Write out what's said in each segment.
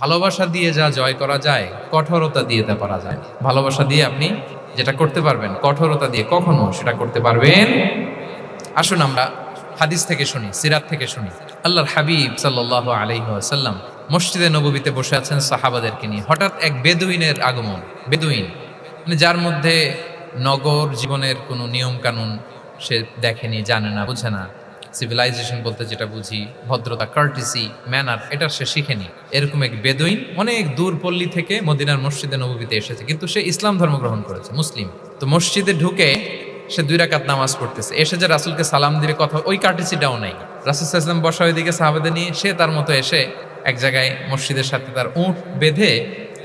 ভালোবাসা দিয়ে যা জয় করা যায়, কঠোরতা দিয়ে তা পারা যায় না। ভালোবাসা দিয়ে আপনি যেটা করতে পারবেন, কঠোরতা দিয়ে কখনো সেটা করতে পারবেন। আসুন আমরা হাদিস থেকে শুনি, সিরাত থেকে শুনি। আল্লাহর হাবিব সাল্লাল্লাহু আলাইহি ওয়াসাল্লাম মসজিদে নববীতে বসে আছেন সাহাবাদেরকে নিয়ে। হঠাৎ এক বেদুইনের আগমন। বেদুইন মানে যার মধ্যে নগর জীবনের কোনো নিয়ম কানুন সে দেখেনি, জানে না, বোঝে না। সিভিলাইজেশন বলতে যেটা বুঝি, ভদ্রতা, কার্টিসি, ম্যানার, এটা সে শিখেনি। এরকম এক বেদুইন অনেক দূর পল্লী থেকে মদিনার মসজিদে নববীতে এসেছে, কিন্তু সে ইসলাম ধর্ম গ্রহণ করেছে, মুসলিম। তো মসজিদে ঢুকে সে 2 রাকাত নামাজ পড়তেছে। এসে যে রাসূলকে সালাম দিবে, কথা, ওই কার্টিসিটাও নাই। রাসূল সাল্লাল্লাহু আলাইহি ওয়াসাল্লাম বসা ওইদিকে, সাহাবাদের নিয়ে সে তার মতো এসে এক জায়গায় মসজিদের সাথে তার উট বেঁধে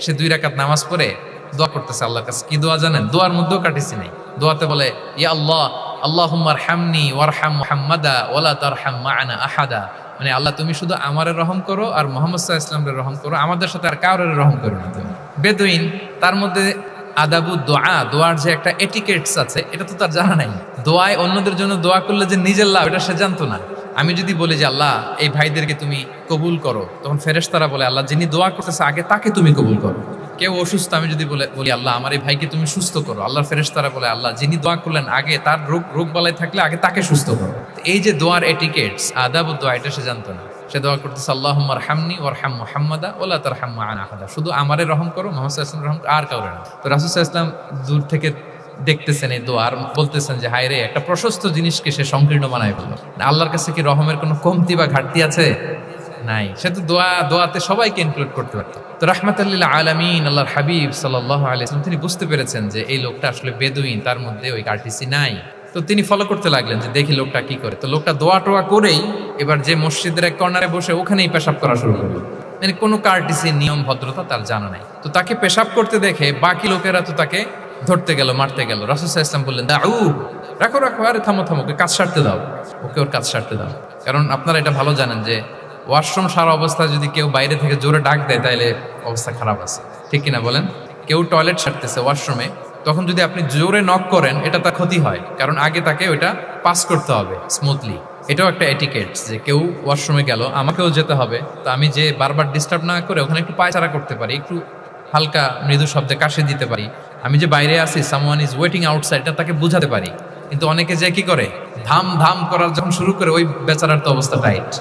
সে 2 রাকাত নামাজ পড়ে দোয়া করতেছে আল্লাহর কাছে। কি দোয়া জানেন? দোয়ার মধ্যেও কাটিসি নেই। দোয়াতে বলে, ইয়া আল্লাহ, আল্লাহুম্মা আরহামনি ওয়ারহাম মুহাম্মাদা ওয়ালা তারহাম মা'ানা আহাদা। মানে আল্লাহ, তুমি শুধু আমারে রহম করো আর মুহাম্মদ সাল্লাল্লাহু আলাইহি ওয়াসাল্লামের রহম করো, আমাদের সাথে আর কাউরে রহম করো না তুমি। বেদুইন, তার মধ্যে আদাবু দোয়া, দোয়ার যে একটা এটিকেটস আছে, এটা তো তার জানা নাই। দোয়ায় অন্যদের জন্য দোয়া করলে যে নিজের লাভ, এটা সে জানতো না। আমি যদি বলি যে আল্লাহ এই ভাইদেরকে তুমি কবুল করো, তখন ফেরেশতারা বলে আল্লাহ যিনি দোয়া করতেছে আগে তাকে তুমি কবুল করো। কেউ অসুস্থ, আমি যদি বলি আল্লাহ আমার এই ভাইকে তুমি সুস্থ করো, আল্লাহর ফেরেশতারা বলে আল্লাহ যিনি দোয়া করলেন আগে তার রোগ বালাই থাকলে আগে তাকে সুস্থ করো। এই যে দোয়ার এটিকেটস, আদাব দোয়া, এটা সে জানতো না। সে দোয়া করতেছে আল্লাহুম্মা আরহামনি ওয়ারহাম মুহাম্মাদা ওয়ালা তারহাম মা'ানা আহাদা, শুধু আমারে রহম করো, মুহাম্মদ সাল্লাল্লাহু আলাইহি ওয়াসাল্লাম রহম করো, আর কাউরে না। তো রাসূল সাল্লাল্লাহু আলাইহি ওয়াসাল্লাম দূর থেকে দেখতেছেন এই দোয়া, আর বলতেছেন যে হায় রে, একটা প্রশস্ত জিনিসকে সে সংকীর্ণ বানায় ফেললো। আল্লাহর কাছে কি রহমের কোনো কমতি বা ঘাটতি আছে? নাই। সে তো দোয়াতে সবাইকে ইনক্লুড করতে পারত। তো রাহমাতাল লিল আলামিন আল্লাহর হাবিব সাল্লাল্লাহু আলাইহি ওয়াসাল্লাম তিনি বুঝতে পেরেছেন যে এই লোকটা আসলে বেদুইন, তার মধ্যে ওই কার্টিসি নাই। তো তিনি ফলো করতে লাগলেন যে দেখি লোকটা কি করে। তো লোকটা দোয়া টোয়া করেই এবার যে মসজিদের এক কর্নারে বসে ওখানেই পেশাব করা শুরু করলো। মানে কোনো কার্টিসি, নিয়ম, ভদ্রতা তার জানা নাই। তো তাকে পেশাব করতে দেখে বাকি লোকেরা তো তাকে ধরতে গেল, মারতে গেল। রাসূল সাল্লাল্লাহু আলাইহি ওয়াসাল্লাম বললেন, দাউ, রাখো রাখো, আরে থামো থামো, ওকে কাজ সারতে দাও, ওকে ওর কাজ সারতে দাও। কারণ আপনারা এটা ভালো জানেন যে ওয়াশরুম সারা অবস্থায় যদি কেউ বাইরে থেকে জোরে ডাক দেয় তাহলে অবস্থা খারাপ আছে, ঠিক কিনা বলেন? কেউ টয়লেট সারতেছে ওয়াশরুমে, তখন যদি আপনি জোরে নক করেন এটা তার ক্ষতি হয়, কারণ আগে তাকে ওইটা পাস করতে হবে স্মুথলি। এটাও একটা এটিকেটস যে কেউ ওয়াশরুমে গেল, আমাকেও যেতে হবে, তো আমি যে বারবার ডিস্টার্ব না করে ওখানে একটু পায়চারা করতে পারি, একটু হালকা মৃদু শব্দে কাশি দিতে পারি, আমি যে বাইরে আছি, সামওয়ান ইজ ওয়েটিং আউটসাইড, এটা তাকে বুঝাতে পারি। কিন্তু অনেকে যে কি করে, ধাম ধাম করার যখন শুরু করে, ওই বেচারার তো অবস্থা টাইট।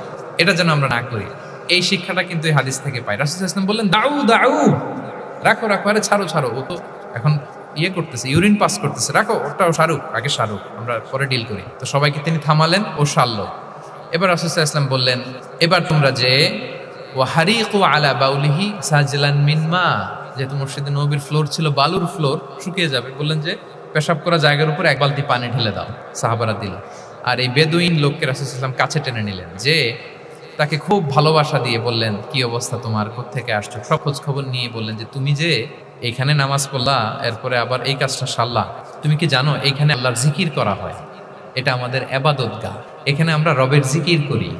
এটা যেন আমরা না করি, এই শিক্ষাটা কিন্তু এই হাদিস থেকে পাই। রাসূল সাল্লাল্লাহু আলাইহি ওয়াসাল্লাম বললেন, দাউ দাউ, রাখো রাখো, আরে ছাড়ো ছাড়ো, ও তো এখন করতেছে, ইউরিন পাস করতেছে, রাখো, ওটাও সারুক, আগে সারুক, আমরা পরে ডিল করি। তো সবাইকে তিনি থামালেন, ও সারলো। এবার রাসূল সাল্লাল্লাহু আলাইহি ওয়াসাল্লাম বললেন, এবার তোমরা যে ওয়াহারিকু আলা বাউলিহি সাজলান মিন মা, যেহেতু মসজিদে নববীর ফ্লোর ছিল বালুর ফ্লোর, শুকিয়ে যাবে, বললেন যে পেশাব করা জায়গার উপর 1 বালতি পানি ঢেলে দাও। সাহাবারা দিল। আর এই বেদুইন লোককে রাসূল সাল্লাল্লাহু আলাইহি ওয়াসাল্লাম কাছে টেনে নিলেন, যে তাকে খুব ভালোবাসা দিয়ে বললেন, কি অবস্থা তোমার, কোত্থেকে আসছো, সব খোঁজ খবর নিয়ে বললেন যে তুমি যে এইখানে নামাজ পড়লা, এরপরে আবার এই কাজটা সারলা, তুমি কি জানো এইখানে আল্লাহর জিকির করা হয়, এটা আমাদের ইবাদতগাহ, এখানে আমরা রবের জিকির করি,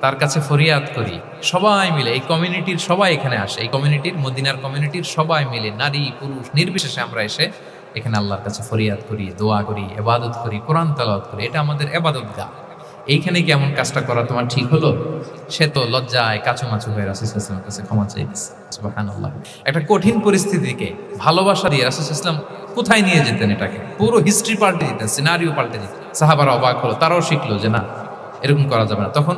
তার কাছে ফরিয়াদ করি, সবাই মিলে, এই কমিউনিটির সবাই এখানে আসে, এই কমিউনিটির, মদিনার কমিউনিটির সবাই মিলে, নারী পুরুষ নির্বিশেষে আমরা এসে এখানে আল্লাহর কাছে ফরিয়াদ করি, দোয়া করি, ইবাদত করি, কোরআন তেলাওয়াত করি, এটা আমাদের ইবাদতগাহ। এইখানে কি এমন কাজটা করা তোমার ঠিক হলো? সে তো লজ্জায় কাচুমাচু হয়ে রাসূল সাল্লাল্লাহু আলাইহি ওয়াসাল্লামের কাছে ক্ষমা চাইতেছে। সুবহানাল্লাহ। একটা কঠিন পরিস্থিতিকে ভালোবাসা দিয়ে রাসূল সাল্লাল্লাহু আলাইহি ওয়াসাল্লাম কোথায় নিয়ে যেতেন, এটাকে পুরো হিস্ট্রি পাল্টে দিতেন, সিনারিও পাল্টে দিতেন। সাহাবারা অবাক হলো, তারাও শিখলো যে না, এরকম করা যাবে না। তখন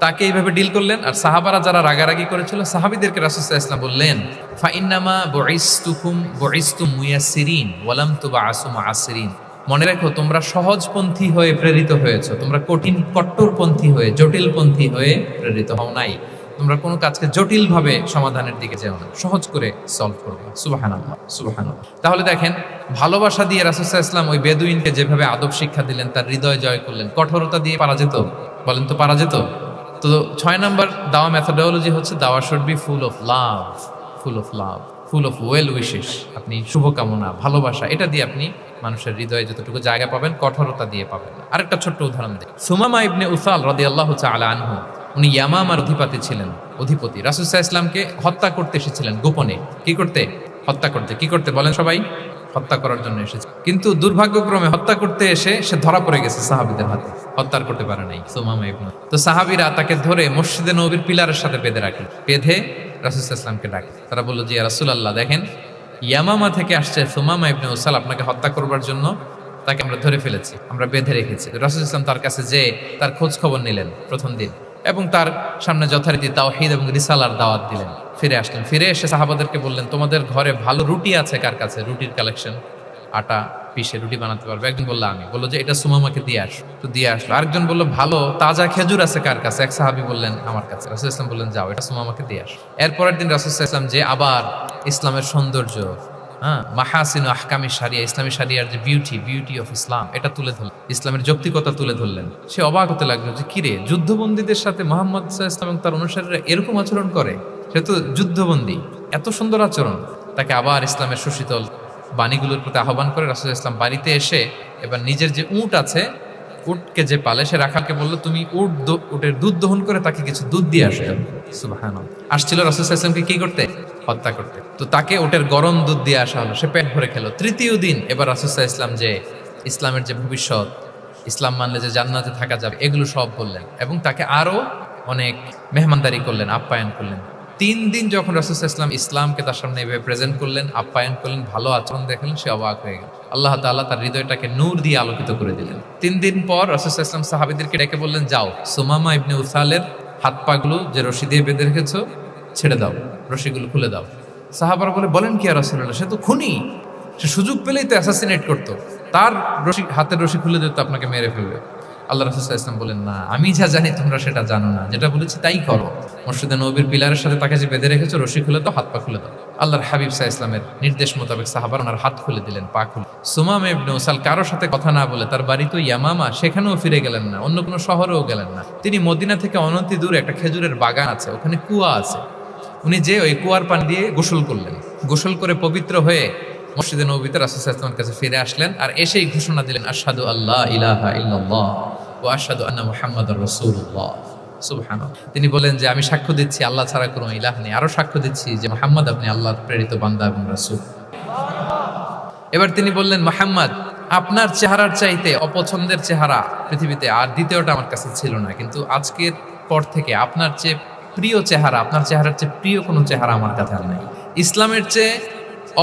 তাকে এইভাবে ডিল করলেন। আর সাহাবারা যারা রাগারাগি করেছিল, সাহাবীদেরকে রাসূল সাল্লাল্লাহু আলাইহি ওয়াসাল্লাম বললেন, ফা ইন্নামা বুইসতুম মুয়াসসিরিন ওয়া লাম তুবআসু মুআসসিরিন, মনে রাখো তোমরা সহজপন্থী হয়ে প্রেরিত হয়েছো, তোমরা কঠিন কট্টরপন্থী হয়ে, জটিলপন্থী হয়ে প্রেরিত হও নাই। তোমরা কোনো কাজকে জটিলভাবে সমাধানের দিকে যেও না, সহজ করে সলভ করবে। সুবহানাল্লাহ, সুবহানাল্লাহ। তাহলে দেখেন, ভালোবাসা দিয়ে রাসূল সাল্লাল্লাহু আলাইহি ওয়াসাল্লাম ওই বেদুইনকে যেভাবে আদব শিক্ষা দিলেন, তার হৃদয় জয় করলেন, কঠোরতা দিয়ে পারা যেত? বলেন তো, পারা যেত? তো 6 নাম্বার দাওয়া মেথোডোলজি হচ্ছে, দাওয়া should be full of love, full of love, full of well wishes. আপনি শুভকামনা, ভালোবাসা, এটা দিয়ে আপনি মানুষের হৃদয়ে যতটুকু জায়গা পাবেন, কঠোরতা দিয়ে পাবেন না। আরেকটা ছোট্ট উদাহরণ দিই। সুমামা ইবনে উসাল রাদিয়াল্লাহু তাআলা আনহু, উনি ইয়ামামার অধিপতি ছিলেন, অধিপতি। রাসূল সাল্লাল্লাহু আলাইহি ওয়াসাল্লামকে হত্যা করতে এসেছিলেন গোপনে। কি করতে? হত্যা করতে। কি করতে বলেন সবাই? হত্যা করার জন্য এসেছে। কিন্তু দুর্ভাগ্যক্রমে হত্যা করতে এসে সে ধরা পড়ে গেছে সাহাবীদের হাতে, হত্যা করতে পারে নাই সুমামা ইবনে। তো সাহাবীরা তাকে ধরে মসজিদে নববীর পিলারের সাথে বেঁধে রাখে, বেঁধে রাসূল সাল্লাল্লাহু আলাইহি ওয়াসাল্লামকে ডাকে। তারা বলল যে ইয়া রাসূলুল্লাহ, দেখেন ইয়ামামা থেকে আসছে সুমামা ইবনে উসাল আপনাকে হত্যা করবার জন্য, তাকে আমরা ধরে ফেলেছি, আমরা বেঁধে রেখেছি। রাসূল সাল্লাল্লাহু আলাইহি ওয়াসাল্লাম তার কাছে যে তার খোঁজ খবর নিলেন প্রথম দিন এবং তার সামনে যথারীতি তাওহীদ এবং রিসালার দাওয়াত দিলেন। ফিরে আসলেন, ফিরে এসে সাহাবাদেরকে বললেন তোমাদের ঘরে ভালো রুটি আছে কার কাছে, রুটির কালেকশন, আটা পিষে রুটি বানাতে পারবে। একজন বললো আমি, বললো যে এটা সুমামাকে দিয়ে আস, তো দিয়ে আসলো। আরেকজন বললো ভালো তাজা খেজুর আছে কার কাছে, এক সাহাবী বললেন আমার কাছে। রাসূল ইসলাম বললেন যাও এটা সুমামাকে দিয়ে আস। এরপরের দিন রাসূল ইসলাম যে আবার ইসলামের সৌন্দর্য, মাহাসিন আহকামি শারিয়া, ইসলামী শারিয়ার যে বিউটি অফ ইসলাম, এটা তুলে ধরলেন, ইসলামের যৌক্তিকতা তুলে ধরলেন। সে অবাক হতে লাগলো যে কিরে, যুদ্ধবন্দীদের সাথে মুহাম্মদ সাল্লাল্লাহু আলাইহি ওয়াসাল্লাম এবং তার অনুসারীরা এরকম আচরণ করে, সে তো যুদ্ধবন্দী, এত সুন্দর আচরণ। তাকে আবার ইসলামের সুশীতল বাণীগুলোর প্রতি আহ্বান করে রাসূল ইসলাম বাড়িতে এসে এবার নিজের যে উট আছে, উটকে যে পালে, সে রাখালকে বললো তুমি উটের দুধ দহন করে তাকে কিছু দুধ দিয়ে আসো। সুবহানাল্লাহ। আসছিল রাসূল ইসলামকে কি করতে, হত্যা করতে। তো তাকে ওটের গরম দুধ দিয়ে আসা হলো, সে পেট ভরে খেলো। তৃতীয় দিন এবার রাসূল ইসলাম যে ইসলামের যে ভবিষ্যৎ, ইসলাম মানলে যে জান্নাতে থাকা যাবে, এগুলো সব বললেন এবং তাকে আরো অনেক মেহমানদারি করলেন, আপ্যায়ন করলেন। 3 দিন যখন রাসূল ইসলাম ইসলামকে তার সামনে এভাবে প্রেজেন্ট করলেন, আপ্যায়ন করলেন, ভালো আচরণ দেখালেন, সে অবাক হয়ে গেল। আল্লাহ তাআলা তার হৃদয়টাকে নূর দিয়ে আলোকিত করে দিলেন। 3 দিন পর রাসূল ইসলাম সাহাবীদেরকে ডেকে বললেন যাও, সুমামা ইবনে উসালের হাত পাগুলো যে রশি দিয়ে বেঁধে রেখেছো ছেড়ে দাও, রশিগুলো খুলে দাও। সাহাবারা বলেন কি ইয়া রাসূলুল্লাহ, সে তো খুনি, সে সুযোগ পেলেই তো অ্যাসাসিনেট করতো, তার রশি, হাতের রশি খুলে দিত আপনাকে মেরে ফেলবে। আল্লাহ রাসূল সাল্লাল্লাহু আলাইহি ওয়াসাল্লাম বলেন না, আমি যা জানি তোমরা সেটা জানো না, যেটা বলেছি তাই করো। মসজিদে নববীর পিলারের সাথে তাকে যে বেঁধে রেখেছো, রশি খুলে দাও, হাত পা খুলে দাও। আল্লাহর হাবিব সাল্লাল্লাহু আলাইহি ওয়াসাল্লামের নির্দেশ মোতাবেক সাহাবারা ওনার হাত খুলে দিলেন, পা খুলে। সুমামা ইবনে উসাল কারোর সাথে কথা না বলে তার বাড়ি তো ইয়ামামা, সেখানেও ফিরে গেলেন না, অন্য কোনো শহরেও গেলেন না। তিনি মদিনা থেকে অনতি দূরে একটা খেজুরের বাগান আছে, ওখানে কুয়া আছে, উনি যে ওই কুয়ার পানি দিয়ে গোসল করলেন। গোসল করে পবিত্র হয়ে মসজিদে নববীতে রাসূল সাল্লাল্লাহু আলাইহি ওয়াসাল্লামের কাছে ফিরে আসলেন আর এসেই ঘোষণা দিলেন আশহাদু আল্লা ইলাহা ইল্লাল্লাহ ওয়া আশহাদু আন্না মুহাম্মাদুর রাসূলুল্লাহ। সুবহানাল্লাহ। তিনি বলেন যে আমি সাক্ষ্য দিচ্ছি আল্লাহ ছাড়া কোনো ইলাহ নেই, আরো সাক্ষ্য দিচ্ছি যে মুহাম্মদ আপনি আল্লাহর প্রেরিত বান্দা এবং রাসূল। এবার তিনি বললেন মুহাম্মদ, আপনার চেহারার চাইতে অপছন্দের চেহারা পৃথিবীতে আর দ্বিতীয়টা আমার কাছে ছিল না, কিন্তু আজকের পর থেকে আপনার চেয়ে প্রিয় চেহারা, আপনার চেহারার চেয়ে প্রিয় কোনো চেহারা আমার কাছে আর নাই। ইসলামের চেয়ে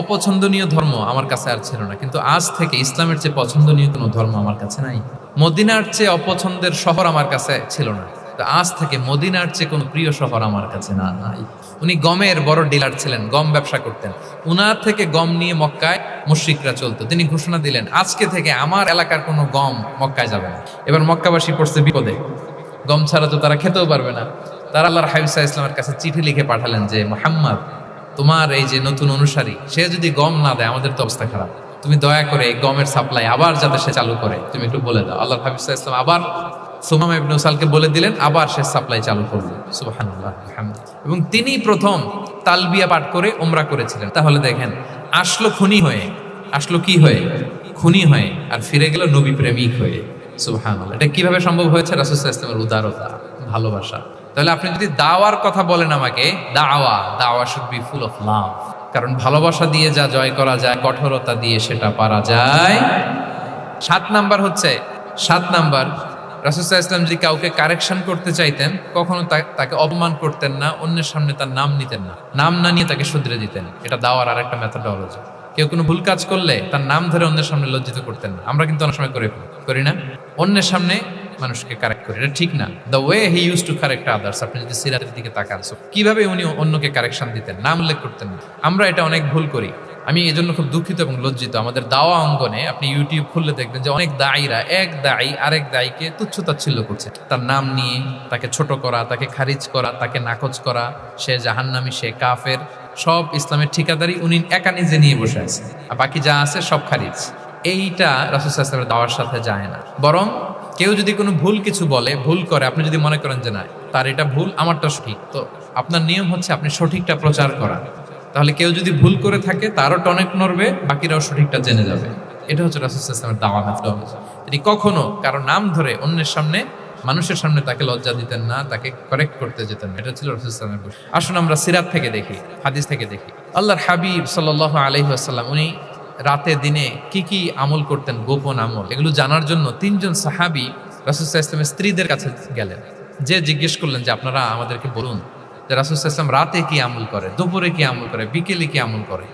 অপছন্দনীয় ধর্ম আমার কাছে আর ছিল না, কিন্তু আজ থেকে ইসলামের চেয়ে পছন্দনীয় কোনো ধর্ম আমার কাছে নাই। মদিনার চেয়ে অপছন্দের শহর আমার কাছে ছিল না, তো আজ থেকে মদিনার চেয়ে কোনো প্রিয় শহর আমার কাছে নাই। উনি গমের বড় ডিলার ছিলেন, গম ব্যবসা করতেন। উনার থেকে গম নিয়ে মক্কায় মুশরিকরা চলতো। তিনি ঘোষণা দিলেন আজকে থেকে আমার এলাকার কোনো গম মক্কায় যাবে না। এবার মক্কাবাসী পড়ছে বিপদে, গম ছাড়া তো তারা খেতেও পারবে না। তারা আল্লাহর হাবিব সাল্লাল্লাহু আলাইহি ওয়াসাল্লামের কাছে চিঠি লিখে পাঠালেন যে মুহাম্মদ, তোমার এই যে নতুন অনুসারী, সে যদি গম না দেয় আমাদের তো অবস্থা খারাপ, তুমি দয়া করে গমের সাপ্লাই আবার যাতে সে চালু করে তুমি একটু বলে দাও। আল্লাহর হাবিব সাল্লাল্লাহু আলাইহি ওয়াসাল্লাম আবার সুমামা ইবনে উসালকে বলে দিলেন, আবার সে সাপ্লাই চালু করলো। সুবহানাল্লাহ, আলহামদুলিল্লাহ। এবং তিনি প্রথম তালবিয়া পাঠ করে উমরা করেছিলেন। তাহলে দেখেন, আসলো খুনি হয়ে, আসলো কি হয়ে, খুনি হয়ে, আর ফিরে গেল নবী প্রেমিক হয়ে। সুবহানাল্লাহ। এটা কিভাবে সম্ভব হয়েছে? রাসূল সাল্লাল্লাহু আলাইহি ওয়াসাল্লামের উদারতা, ভালোবাসা। তাহলে আপনি যদি দাওয়ার কথা বলেন আমাকে, দাওয়া should be full of love. কারণ ভালোবাসা দিয়ে যা জয় করা যায়, কঠোরতা দিয়ে সেটা পারা যায়। 7 নাম্বার হচ্ছে, 7 নাম্বার, রাসূল সাল্লাল্লাহু আলাইহি ওয়াসাল্লাম যদি কাউকে কারেকশন করতে চাইতেন, কখনো তাকে অপমান করতেন না, অন্যের সামনে তার নাম নিতেন না, নাম না নিয়ে তাকে শুধরে দিতেন। এটা দাওয়ার আরেকটা মেথডোলজি। কেউ কোনো ভুল কাজ করলে তার নাম ধরে অন্যের সামনে লজ্জিত করতেন না। আমরা কিন্তু অনেক সময় করি না, অন্যের সামনে মানুষকে কারেক্ট করি, এটা ঠিক না। The way he use to correct others, আপনি যদি সিরাতের দিকে তাকান কিভাবে উনি অন্যকে কারেকশন দিতেন, নাম উল্লেখ করতেন না। আমরা এটা অনেক ভুল করি। আমি এই জন্য খুব দুঃখিত এবং লজ্জিত। আমাদের দাওয়া অঙ্গনে আপনি ইউটিউব খুললে দেখবেন যে অনেক দায়ীরা, এক দায়ী আরেক দায়ীকে তুচ্ছ-তাচ্ছিল্য করছে, তার নাম নিয়ে তাকে ছোট করা, তাকে খারিজ করা, তাকে নাকচ করা, সে জাহান্নামী, সে কাফের, সব ইসলামের ঠিকাদারি উনি একা নিজে নিয়ে বসে আছে, আর বাকি যা আছে সব খারিজ। এইটা রাসূল সাল্লাল্লাহু আলাইহি ওয়াসাল্লামের দাওয়ার সাথে যায় না। বরং কেউ যদি কোনো ভুল কিছু বলে, ভুল করে, আপনি যদি মনে করেন যে না তার এটা ভুল, আমারটা সঠিক, তো আপনার নিয়ম হচ্ছে আপনি সঠিকটা প্রচার করা। তাহলে কেউ যদি ভুল করে থাকে তারও টনেক নড়বে, বাকিরাও সঠিকটা জেনে যাবে। এটা হচ্ছে রাসূল সাল্লাল্লাহু আলাইহি ওয়াসাল্লামের দাওয়া মেথডোলজি। তিনি কখনো কারো নাম ধরে অন্যের সামনে, মানুষের সামনে তাকে লজ্জা দিতেন না, তাকে কারেক্ট করতে যেতেন না। এটা ছিল রাসূল সাল্লাল্লাহু আলাইহি ওয়াসাল্লামের। আসুন আমরা সিরাত থেকে দেখি, হাদিস থেকে দেখি। আল্লাহর হাবিব সাল্লাল্লাহু আলাইহি ওয়াসাল্লাম উনি রাতে দিনে কি কি আমল করতেন, গোপন আমল, এগুলো জানার জন্য 3 জন সাহাবী রাসূল সাল্লাল্লাহু আলাইহি ওয়াসাল্লামের স্ত্রীদের কাছে গেলেন। যে জিজ্ঞেস করলেন যে আপনারা আমাদেরকে বলুন যে রাসূল সাল্লাল্লাহু আলাইহি ওয়াসাল্লাম রাতে কি আমল করে, দুপুরে কি আমল করে, বিকেলে কি আমল করে।